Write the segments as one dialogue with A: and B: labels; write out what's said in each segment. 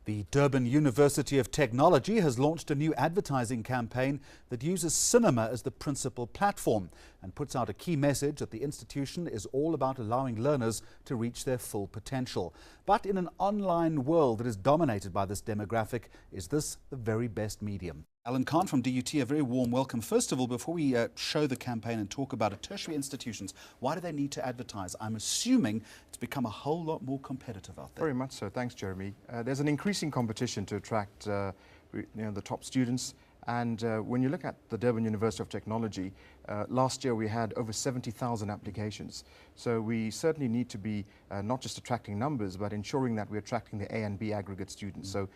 A: The Durban University of Technology has launched a new advertising campaign that uses cinema as the principal platform and puts out a key message that the institution is all about allowing learners to reach their full potential. But in an online world that is dominated by this demographic, is this the very best medium? Alan Khan from DUT, a very warm welcome. First of all, before we show the campaign and talk about it, tertiary institutions, why do they need to advertise? I'm assuming it's become a whole lot more competitive out there.
B: Very much so. Thanks, Jeremy. There's an increasing competition to attract the top students. And when you look at the Durban University of Technology, last year we had over 70,000 applications. So we certainly need to be not just attracting numbers, but ensuring that we're attracting the A and B aggregate students. So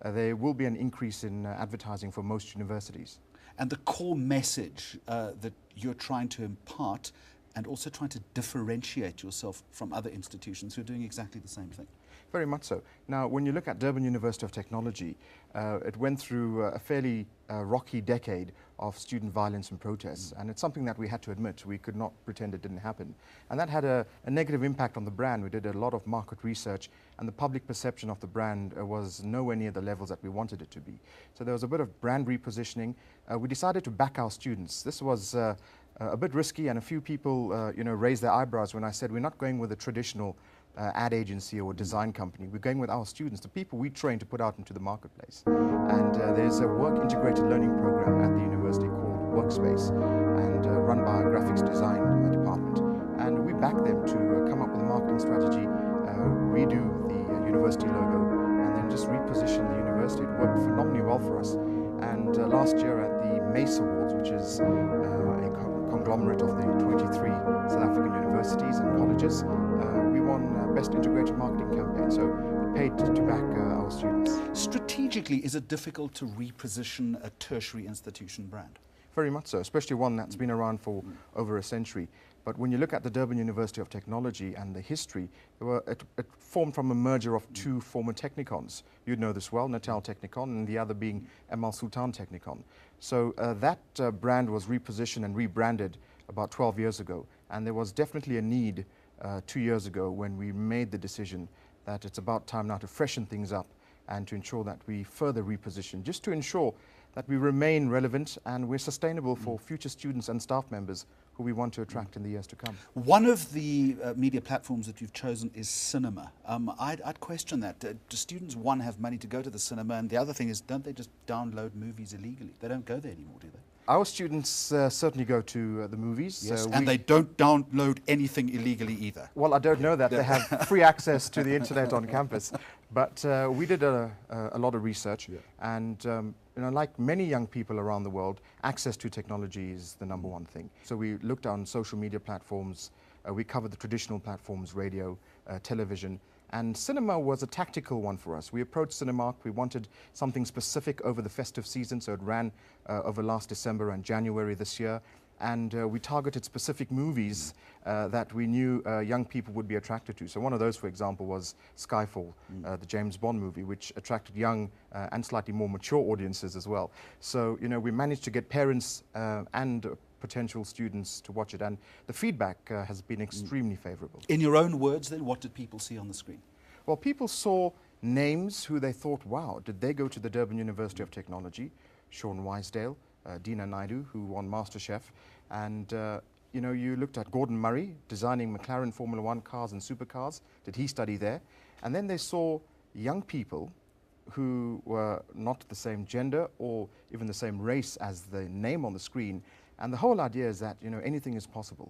B: there will be an increase in advertising for most universities.
A: And the core message that you're trying to impart and also trying to differentiate yourself from other institutions who are doing exactly the same thing.
B: Very much so. Now, when you look at Durban University of Technology, it went through a fairly rocky decade of student violence and protests, and it's something that we had to admit. We could not pretend it didn't happen. And that had a negative impact on the brand. We did a lot of market research, and the public perception of the brand was nowhere near the levels that we wanted it to be. So there was a bit of brand repositioning. We decided to back our students. This was a bit risky, and a few people raised their eyebrows when I said we're not going with a traditional ad agency or design company. We're going with our students, the people we train to put out into the marketplace. And there's a work integrated learning program at the university called Workspace and run by our graphics design department. And we back them to come up with a marketing strategy, redo the university logo, and then just reposition the university. It worked phenomenally well for us. And last year at the MACE Awards, which is a conglomerate of the 23 South African universities and colleges, we won Best Integrated Marketing Campaign, so it paid to back our students.
A: Strategically, is it difficult to reposition a tertiary institution brand?
B: Very much so, especially one that's been around for over a century. But when you look at the Durban University of Technology and the history, it formed from a merger of two former Technicons. You'd know this well, Natal Technicon, and the other being Emal Sultan Technicon. So that brand was repositioned and rebranded about 12 years ago. And there was definitely a need 2 years ago when we made the decision that it's about time now to freshen things up and to ensure that we further reposition, just to ensure that we remain relevant and we're sustainable for future students and staff members who we want to attract in the years to come.
A: One of the media platforms that you've chosen is cinema. I'd question that. Do students, one, have money to go to the cinema, and the other thing is, don't they just download movies illegally? They don't go there anymore, do they?
B: Our students certainly go to the movies.
A: Yes, and they don't download anything illegally either.
B: Well, I don't know that. They have free access to the internet on campus. But we did a lot of research, and like many young people around the world, access to technology is the number one thing. So we looked on social media platforms. We covered the traditional platforms, radio, television. And cinema was a tactical one for us. We approached Cinemark. We wanted something specific over the festive season, so it ran over last December and January this year. And we targeted specific movies that we knew young people would be attracted to. So one of those, for example, was Skyfall, the James Bond movie, which attracted young and slightly more mature audiences as well. So, we managed to get parents and potential students to watch it, and the feedback has been extremely favorable.
A: In your own words then, what did people see on the screen?
B: Well, people saw names who they thought, wow, did they go to the Durban University of Technology? Sean Wisedale, Dina Naidu, who won MasterChef, and you looked at Gordon Murray, designing McLaren Formula One cars and supercars. Did he study there? And then they saw young people who were not the same gender or even the same race as the name on the screen. And the whole idea is that, anything is possible.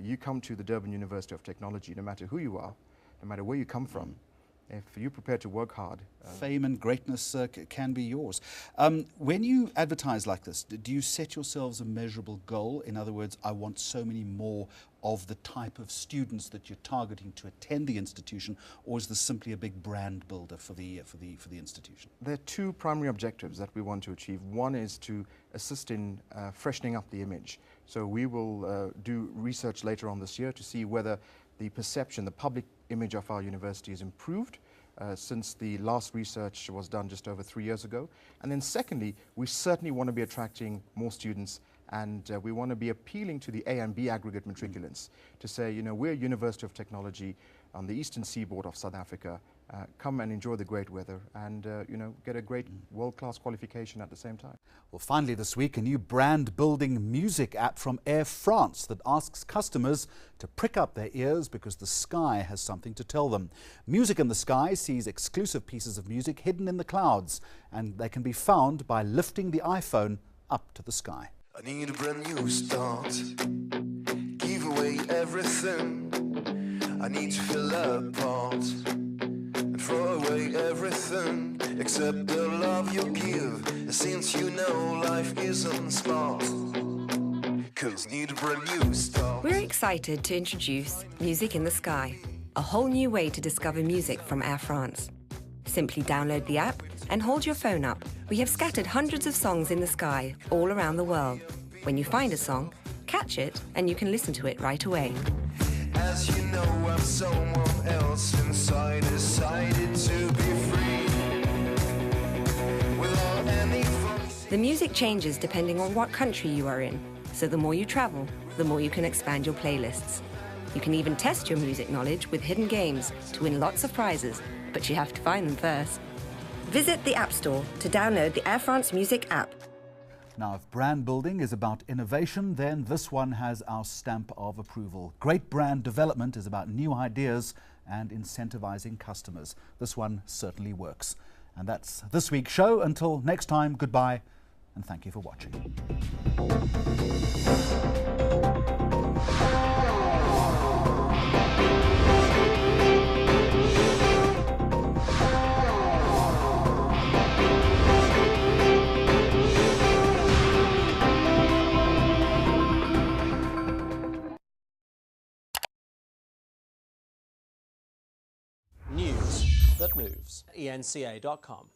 B: You come to the Durban University of Technology, no matter who you are, no matter where you come from, if you're prepared to work hard.
A: Fame and greatness can be yours. When you advertise like this, do you set yourselves a measurable goal? In other words, I want so many more of the type of students that you're targeting to attend the institution, or is this simply a big brand builder for the institution?
B: There are two primary objectives that we want to achieve. One is to assist in freshening up the image. So we will do research later on this year to see whether the perception, the public image of our university is improved since the last research was done just over 3 years ago. And then secondly, we certainly want to be attracting more students, and we want to be appealing to the A and B aggregate matriculants to say, we're a University of Technology on the eastern seaboard of South Africa. come and enjoy the great weather and, get a great world-class qualification at the same time.
A: Well, finally this week, a new brand-building music app from Air France that asks customers to prick up their ears because the sky has something to tell them. Music in the Sky sees exclusive pieces of music hidden in the clouds, and they can be found by lifting the iPhone up to the sky.
C: I need a brand new start. Give away everything. I need to fill apart. Throw away everything except the love you give, since you know life isn't smart. 'Cause need a brand new start.
D: We're excited to introduce Music in the Sky, a whole new way to discover music from Air France. Simply download the app and hold your phone up. We have scattered hundreds of songs in the sky all around the world. When you find a song, catch it and you can listen to it right away.
C: As you know, I'm someone else inside, decided to be free. Without any voice.
D: The music changes depending on what country you are in, so the more you travel, the more you can expand your playlists. You can even test your music knowledge with hidden games to win lots of prizes, but you have to find them first. Visit the App Store to download the Air France Music app.
A: Now, if brand building is about innovation, then this one has our stamp of approval. Great brand development is about new ideas and incentivizing customers. This one certainly works. And that's this week's show. Until next time, goodbye, and thank you for watching.
E: News that moves. enca.com.